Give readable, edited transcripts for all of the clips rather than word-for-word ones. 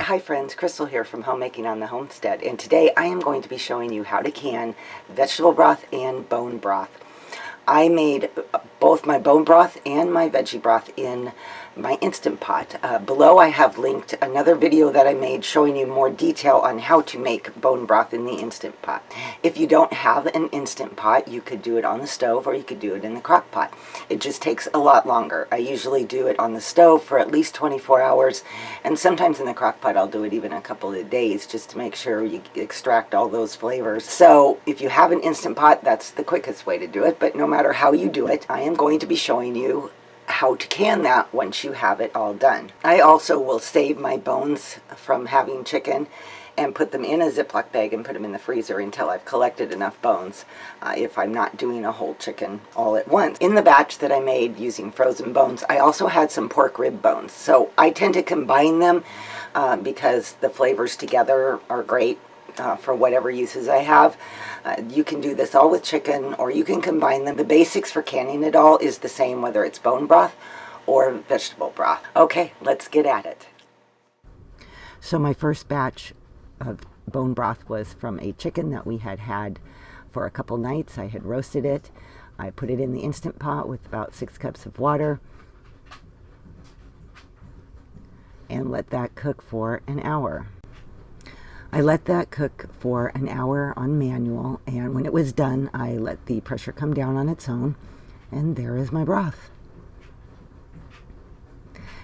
Hi friends, Crystal here from Homemaking on the Homestead, and today I am going to be showing you how to can vegetable broth and bone broth. I made both my bone broth and my veggie broth in my Instant Pot. Below I have linked another video that I made showing you more detail on how to make bone broth in the Instant Pot. If you don't have an Instant Pot, you could do it on the stove or you could do it in the crock pot. It just takes a lot longer. I usually do it on the stove for at least 24 hours, and sometimes in the crock pot I'll do it even a couple of days just to make sure you extract all those flavors. So if you have an Instant Pot, that's the quickest way to do it, but no matter how you do it, I am going to be showing you how to can that once you have it all done. I also will save my bones from having chicken and put them in a Ziploc bag and put them in the freezer until I've collected enough bones if I'm not doing a whole chicken all at once. In the batch that I made using frozen bones, I also had some pork rib bones. So I tend to combine them because the flavors together are great for whatever uses I have. You can do this all with chicken, or you can combine them. The basics for canning it all is the same, whether it's bone broth or vegetable broth. Okay, let's get at it. So my first batch of bone broth was from a chicken that we had had for a couple nights. I had roasted it. I put it in the Instant Pot with about 6 cups of water and let that cook for an hour. I let that cook for an hour on manual, and when it was done, I let the pressure come down on its own, and there is my broth.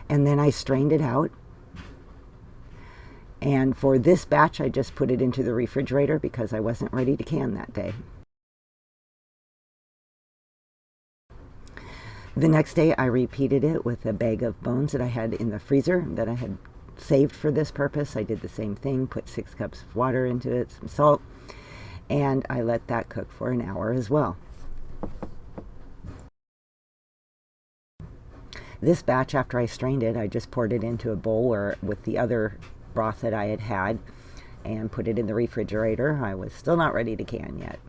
And then I strained it out, and for this batch, I just put it into the refrigerator because I wasn't ready to can that day. The next day, I repeated it with a bag of bones that I had in the freezer that I had saved for this purpose. I did the same thing, put 6 cups of water into it, some salt, and I let that cook for an hour as well. This batch, after I strained it, I just poured it into a bowl with the other broth that I had had and put it in the refrigerator. I was still not ready to can yet.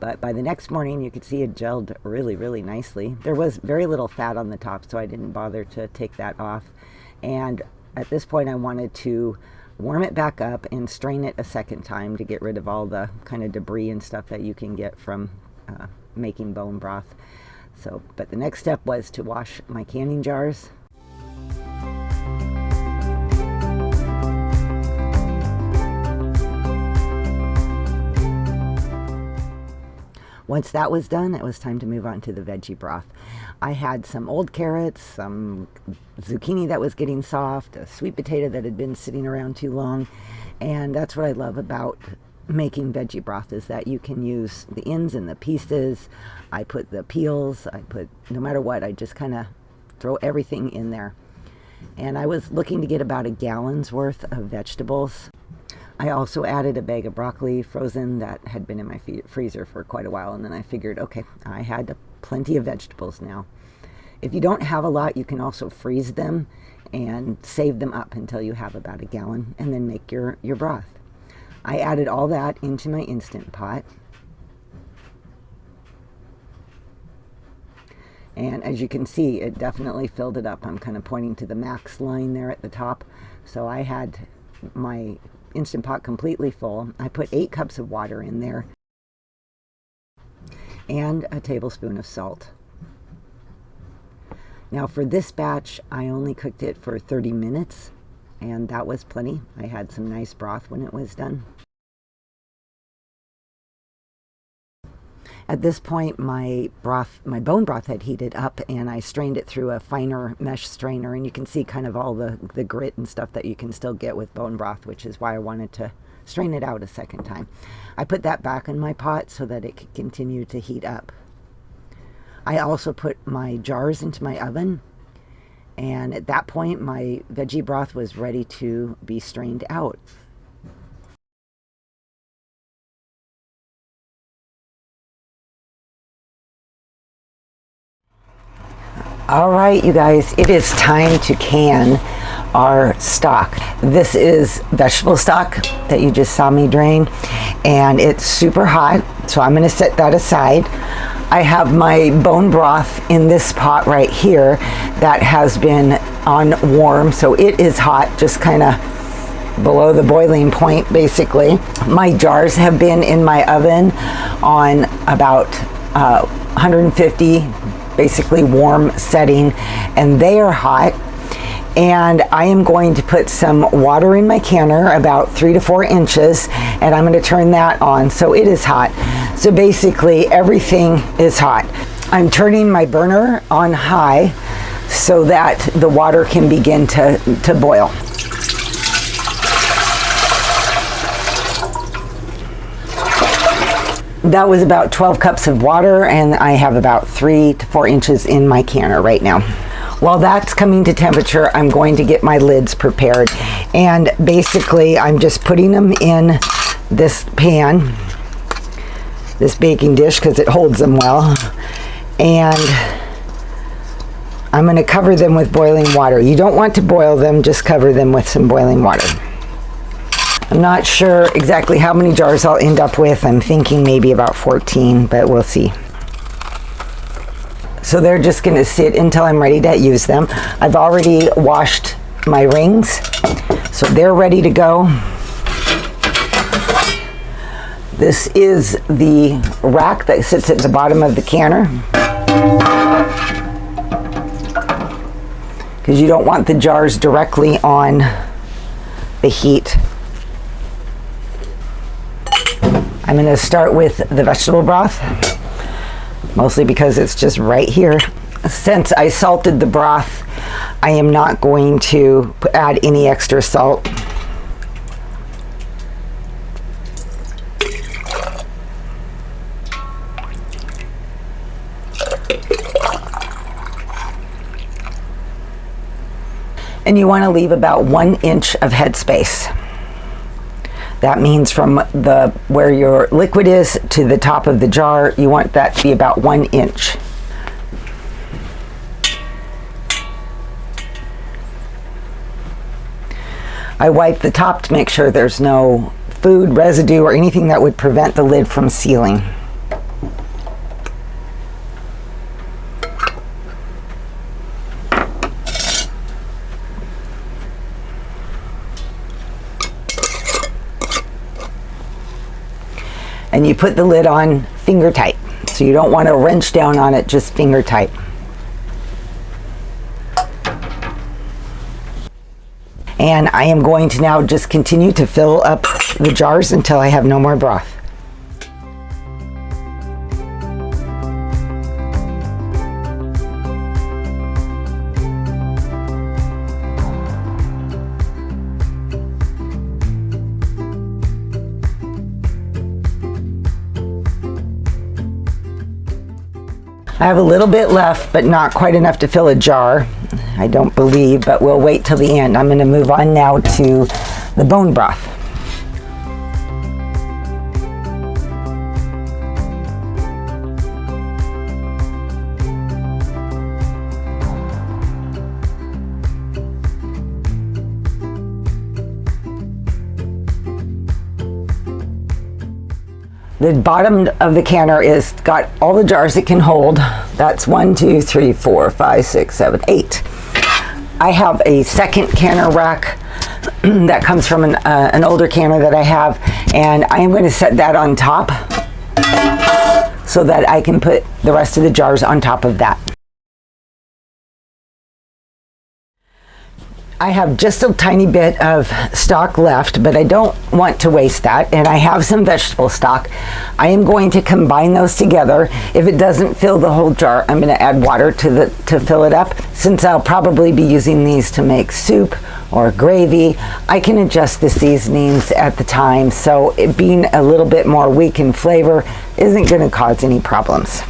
But by the next morning, you could see it gelled really, really nicely. There was very little fat on the top, so I didn't bother to take that off. And at this point, I wanted to warm it back up and strain it a second time to get rid of all the kind of debris and stuff that you can get from making bone broth. But the next step was to wash my canning jars. Once that was done, it was time to move on to the veggie broth. I had some old carrots, some zucchini that was getting soft, a sweet potato that had been sitting around too long, and that's what I love about making veggie broth, is that you can use the ends and the pieces. I put the peels, no matter what, I just kind of throw everything in there. And I was looking to get about a gallon's worth of vegetables. I also added a bag of broccoli frozen that had been in my freezer for quite a while, and then I figured, okay, I had plenty of vegetables now. If you don't have a lot, you can also freeze them and save them up until you have about a gallon, and then make your broth. I added all that into my Instant Pot. And as you can see, it definitely filled it up. I'm kind of pointing to the max line there at the top. So I had my Instant Pot completely full. I put 8 cups of water in there and a tablespoon of salt. Now for this batch, I only cooked it for 30 minutes, and that was plenty. I had some nice broth when it was done. At this point, my bone broth had heated up, and I strained it through a finer mesh strainer, and you can see kind of all the grit and stuff that you can still get with bone broth, which is why I wanted to strain it out a second time. I put that back in my pot so that it could continue to heat up. I also put my jars into my oven, and at that point, my veggie broth was ready to be strained out. All right, you guys, it is time to can our stock. This is vegetable stock that you just saw me drain, and it's super hot, so I'm going to set that aside. I have my bone broth in this pot right here that has been on warm, so it is hot, just kind of below the boiling point, basically. My jars have been in my oven on about 150, basically warm setting, and they are hot. And I am going to put some water in my canner, about 3 to 4 inches, and I'm going to turn that on so it is hot. So basically everything is hot. I'm turning my burner on high so that the water can begin to boil. That was about 12 cups of water, and I have about 3 to 4 inches in my canner right now. While that's coming to temperature, I'm going to get my lids prepared. And basically, I'm just putting them in this pan, this baking dish, because it holds them well. And I'm going to cover them with boiling water. You don't want to boil them, just cover them with some boiling water. I'm not sure exactly how many jars I'll end up with. I'm thinking maybe about 14, but we'll see. So they're just going to sit until I'm ready to use them. I've already washed my rings, so they're ready to go. This is the rack that sits at the bottom of the canner, because you don't want the jars directly on the heat. I'm going to start with the vegetable broth, mostly because it's just right here. Since I salted the broth, I am not going to add any extra salt. And you want to leave about 1 inch of headspace. That means from where your liquid is to the top of the jar, you want that to be about 1 inch. I wipe the top to make sure there's no food residue or anything that would prevent the lid from sealing. And you put the lid on finger tight. So you don't want to wrench down on it, just finger tight. And I am going to now just continue to fill up the jars until I have no more broth. I have a little bit left, but not quite enough to fill a jar, I don't believe, but we'll wait till the end. I'm going to move on now to the bone broth. The bottom of the canner is got all the jars it can hold. That's 1, 2, 3, 4, 5, 6, 7, 8. I have a second canner rack that comes from an older canner that I have, and I am going to set that on top so that I can put the rest of the jars on top of that. I have just a tiny bit of stock left, but I don't want to waste that, and I have some vegetable stock. I am going to combine those together. If it doesn't fill the whole jar, I'm going to add water to fill it up. Since I'll probably be using these to make soup or gravy, I can adjust the seasonings at the time, so it being a little bit more weak in flavor isn't going to cause any problems.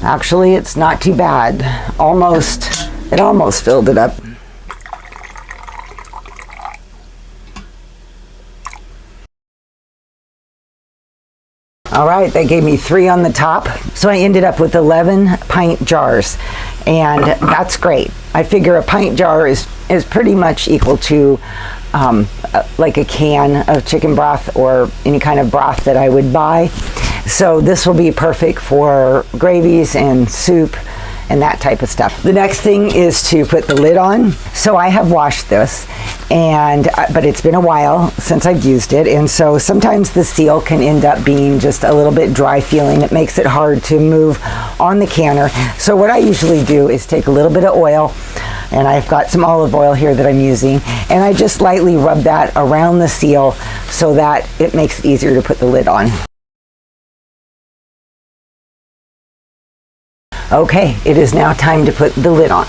Actually, it's not too bad. It almost filled it up. All right, that gave me 3 on the top. So I ended up with 11 pint jars, and that's great. I figure a pint jar is pretty much equal to like a can of chicken broth or any kind of broth that I would buy. So this will be perfect for gravies and soup and that type of stuff. The next thing is to put the lid on. So I have washed this, but it's been a while since I've used it, and so sometimes the seal can end up being just a little bit dry feeling. It makes it hard to move on the canner. So what I usually do is take a little bit of oil, and I've got some olive oil here that I'm using, and I just lightly rub that around the seal so that it makes it easier to put the lid on. Okay, it is now time to put the lid on.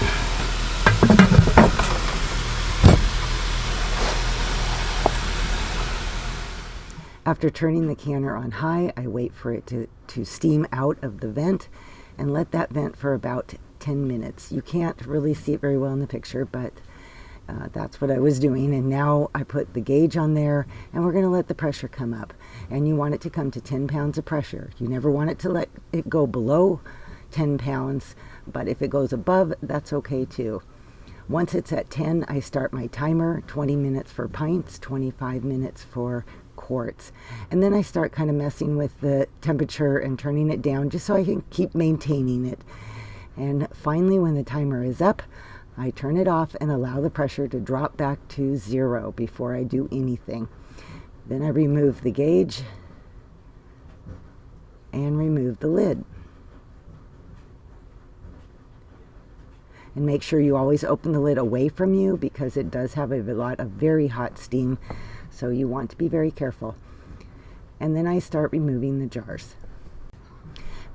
After turning the canner on high, I wait for it to steam out of the vent and let that vent for about 10 minutes. You can't really see it very well in the picture, but that's what I was doing. And now I put the gauge on there, and we're going to let the pressure come up. And you want it to come to 10 pounds of pressure. You never want it to let it go below 10 pounds, but if it goes above, that's okay too. Once it's at 10, I start my timer, 20 minutes for pints, 25 minutes for quarts. And then I start kind of messing with the temperature and turning it down just so I can keep maintaining it. And finally, when the timer is up, I turn it off and allow the pressure to drop back to 0 before I do anything. Then I remove the gauge and remove the lid. And make sure you always open the lid away from you because it does have a lot of very hot steam, so you want to be very careful. And then I start removing the jars.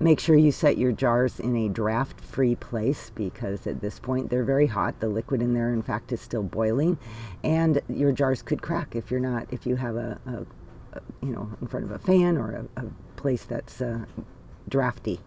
Make sure you set your jars in a draft-free place because at this point they're very hot. The liquid in there, in fact, is still boiling, and your jars could crack if you have a in front of a fan or a place that's drafty.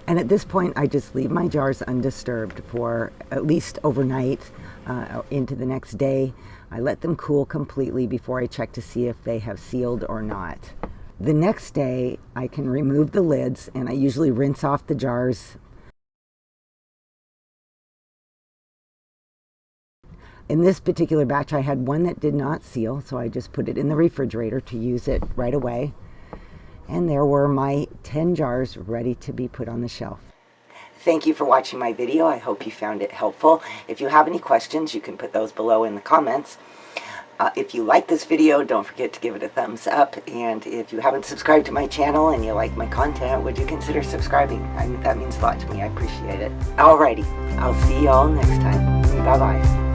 And at this point, I just leave my jars undisturbed for at least overnight into the next day. I let them cool completely before I check to see if they have sealed or not. The next day, I can remove the lids, and I usually rinse off the jars. In this particular batch, I had one that did not seal, so I just put it in the refrigerator to use it right away. And there were my 10 jars ready to be put on the shelf. Thank you for watching my video. I hope you found it helpful. If you have any questions, you can put those below in the comments. If you like this video, don't forget to give it a thumbs up. And if you haven't subscribed to my channel and you like my content, would you consider subscribing? That means a lot to me. I appreciate it. Alrighty, I'll see you all next time. Bye-bye.